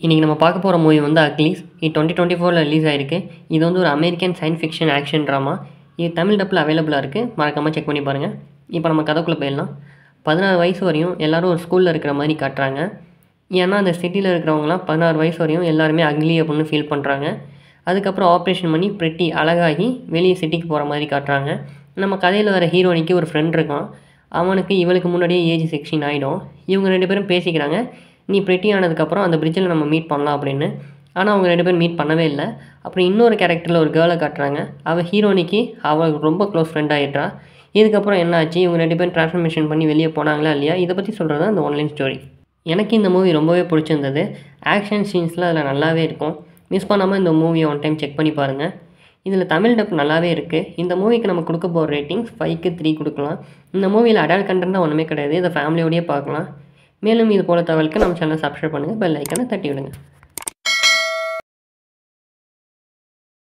இன்றைக்கி நம்ம பார்க்க போகிற மூவி வந்து அக்லீஸ். இது 2024 ரிலீஸ் ஆகிருக்கு. இது வந்து ஒரு American science fiction action drama. இது தமிழ் டப்பில் அவைலபிளாக இருக்குது. மறக்காமல் செக் பண்ணி பாருங்கள். இப்போ நம்ம கதைக்குள்ளே போயிடலாம். 16 வயசு வரையும் எல்லோரும் ஒரு ஸ்கூலில் இருக்கிற மாதிரி காட்டுறாங்க. ஏன்னா அந்த சிட்டியில் இருக்கிறவங்களாம் 16 வயசு வரையும் எல்லாருமே அக்லி அப்படின்னு ஃபீல் பண்ணுறாங்க. அதுக்கப்புறம் ஆப்ரேஷன் பண்ணி பிரெட்டி அழகாகி வெளியே சிட்டிக்கு போகிற மாதிரி காட்டுறாங்க. நம்ம கதையில் வர ஹீரோனிக்கு ஒரு ஃப்ரெண்ட் இருக்கான். அவனுக்கு இவளுக்கு முன்னாடியே ஏஜ் 16 ஆகிடும். இவங்க 2 பேரும் பேசிக்கிறாங்க, நீ பிரெட்டி ஆனதுக்கப்புறம் அந்த பிரிட்ஜில் நம்ம மீட் பண்ணலாம் அப்படின்னு. ஆனால் அவங்க 2 பேரும் மீட் பண்ணவே இல்லை. அப்புறம் இன்னொரு கேரக்டரில் ஒரு கேர்ளை காட்டுறாங்க. அவள் ஹீரோனிக்கு அவளுக்கு ரொம்ப க்ளோஸ் ஃப்ரெண்ட் ஆகிடுறா. இதுக்கப்புறம் என்ன ஆச்சு, இவங்க 2 பேரும் ட்ரான்ஸ்ஃபர்மேஷன் பண்ணி வெளியே போனாங்களா இல்லையா, இதை பற்றி சொல்கிறது தான் இந்த ஒன்லைன் ஸ்டோரி. எனக்கு இந்த மூவி ரொம்பவே பிடிச்சிருந்தது. ஆக்ஷன் சீன்ஸ்லாம் அதில் நல்லாவே இருக்கும். மிஸ் பண்ணாமல் இந்த மூவியை ஒன் டைம் செக் பண்ணி பாருங்கள். இதில் தமிழ் டப் நல்லாவே இருக்குது. இந்த மூவிக்கு நம்ம கொடுக்க போகிற ரேட்டிங்ஸ் 5க்கு 3 கொடுக்கலாம். இந்த மூவியில் அடல்ட் கண்டென்ட் ஒன்றுமே கிடையாது. இதை ஃபேமிலியோடையே பார்க்கலாம். மேலும் இது போல தகவலுக்கு நம்ம சேனலை சப்ஸ்கிரைப் பண்ணுங்கள், பெல் ஐக்கனை தட்டி விடுங்க.